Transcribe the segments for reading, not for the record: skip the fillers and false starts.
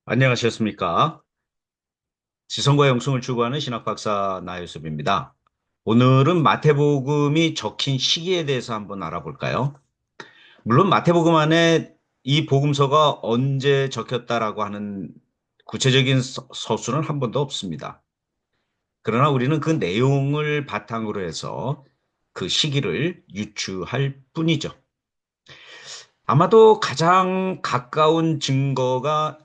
안녕하셨습니까? 지성과 영성을 추구하는 신학박사 나유섭입니다. 오늘은 마태복음이 적힌 시기에 대해서 한번 알아볼까요? 물론 마태복음 안에 이 복음서가 언제 적혔다라고 하는 구체적인 서술은 한 번도 없습니다. 그러나 우리는 그 내용을 바탕으로 해서 그 시기를 유추할 뿐이죠. 아마도 가장 가까운 증거가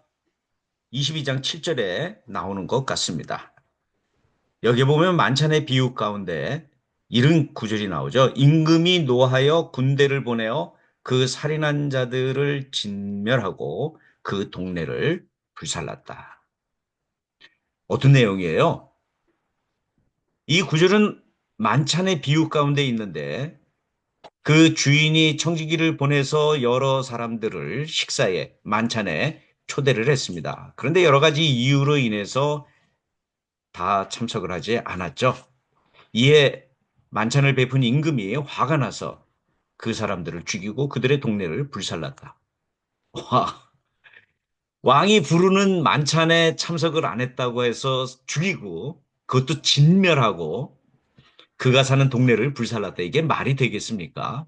22장 7절에 나오는 것 같습니다. 여기 보면 만찬의 비유 가운데 이런 구절이 나오죠. 임금이 노하여 군대를 보내어 그 살인한 자들을 진멸하고 그 동네를 불살랐다. 어떤 내용이에요? 이 구절은 만찬의 비유 가운데 있는데 그 주인이 청지기를 보내서 여러 사람들을 식사에, 만찬에 초대를 했습니다. 그런데 여러 가지 이유로 인해서 다 참석을 하지 않았죠. 이에 만찬을 베푼 임금이 화가 나서 그 사람들을 죽이고 그들의 동네를 불살랐다. 와, 왕이 부르는 만찬에 참석을 안 했다고 해서 죽이고 그것도 진멸하고 그가 사는 동네를 불살랐다. 이게 말이 되겠습니까?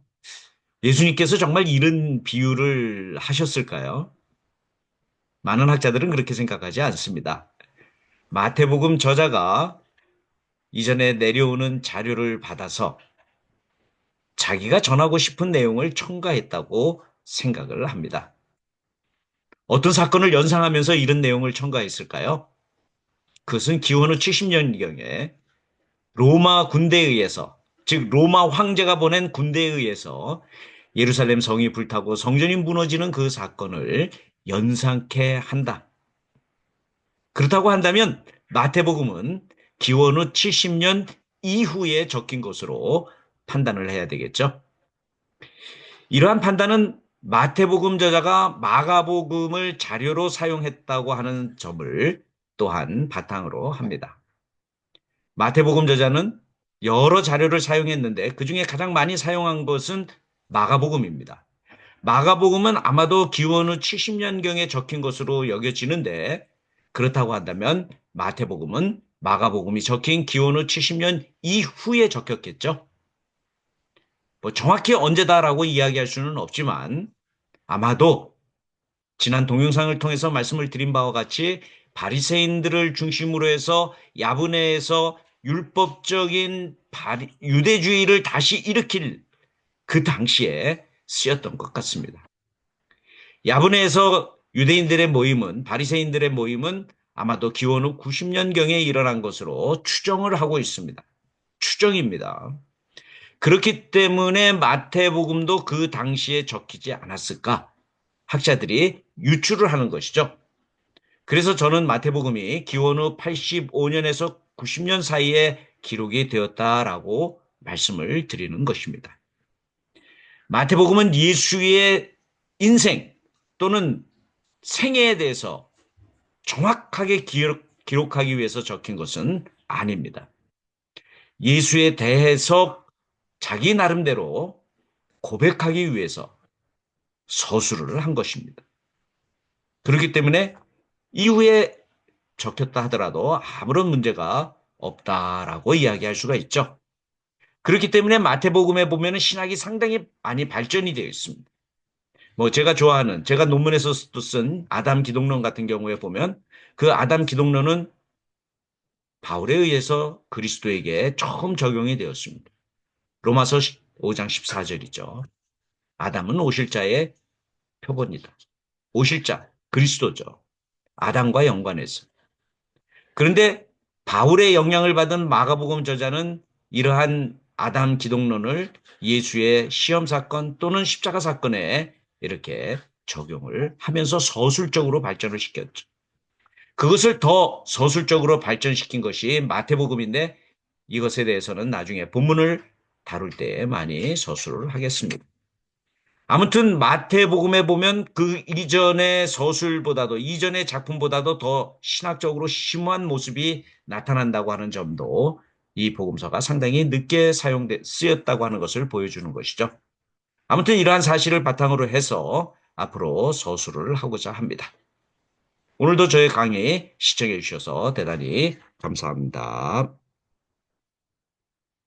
예수님께서 정말 이런 비유를 하셨을까요? 많은 학자들은 그렇게 생각하지 않습니다. 마태복음 저자가 이전에 내려오는 자료를 받아서 자기가 전하고 싶은 내용을 첨가했다고 생각을 합니다. 어떤 사건을 연상하면서 이런 내용을 첨가했을까요? 그것은 기원 후 70년경에 로마 군대에 의해서, 즉 로마 황제가 보낸 군대에 의해서 예루살렘 성이 불타고 성전이 무너지는 그 사건을 연상케 한다. 그렇다고 한다면 마태복음은 기원 후 70년 이후에 적힌 것으로 판단을 해야 되겠죠. 이러한 판단은 마태복음 저자가 마가복음을 자료로 사용했다고 하는 점을 또한 바탕으로 합니다. 마태복음 저자는 여러 자료를 사용했는데 그중에 가장 많이 사용한 것은 마가복음입니다. 마가복음은 아마도 기원 후 70년경에 적힌 것으로 여겨지는데 그렇다고 한다면 마태복음은 마가복음이 적힌 기원 후 70년 이후에 적혔겠죠. 뭐 정확히 언제다라고 이야기할 수는 없지만 아마도 지난 동영상을 통해서 말씀을 드린 바와 같이 바리새인들을 중심으로 해서 야브네에서 율법적인 유대주의를 다시 일으킬 그 당시에 쓰였던 것 같습니다. 야브네에서 유대인들의 모임은 바리새인들의 모임은 아마도 기원 후 90년경에 일어난 것으로 추정을 하고 있습니다. 추정입니다. 그렇기 때문에 마태복음도 그 당시에 적히지 않았을까? 학자들이 유추를 하는 것이죠. 그래서 저는 마태복음이 기원 후 85년에서 90년 사이에 기록이 되었다라고 말씀을 드리는 것입니다. 마태복음은 예수의 인생 또는 생애에 대해서 정확하게 기록하기 위해서 적힌 것은 아닙니다. 예수에 대해서 자기 나름대로 고백하기 위해서 서술을 한 것입니다. 그렇기 때문에 이후에 적혔다 하더라도 아무런 문제가 없다라고 이야기할 수가 있죠. 그렇기 때문에 마태복음에 보면 신학이 상당히 많이 발전이 되어 있습니다. 뭐 제가 좋아하는 제가 논문에서 쓴 아담 기독론 같은 경우에 보면 그 아담 기독론은 바울에 의해서 그리스도에게 처음 적용이 되었습니다. 로마서 5장 14절이죠. 아담은 오실자의 표본이다. 오실자 그리스도죠. 아담과 연관해서. 그런데 바울의 영향을 받은 마가복음 저자는 이러한 아담 기독론을 예수의 시험 사건 또는 십자가 사건에 이렇게 적용을 하면서 서술적으로 발전을 시켰죠. 그것을 더 서술적으로 발전시킨 것이 마태복음인데 이것에 대해서는 나중에 본문을 다룰 때 많이 서술을 하겠습니다. 아무튼 마태복음에 보면 그 이전의 서술보다도 이전의 작품보다도 더 신학적으로 심오한 모습이 나타난다고 하는 점도 이 복음서가 상당히 늦게 쓰였다고 하는 것을 보여주는 것이죠. 아무튼 이러한 사실을 바탕으로 해서 앞으로 서술을 하고자 합니다. 오늘도 저희 강의 시청해 주셔서 대단히 감사합니다.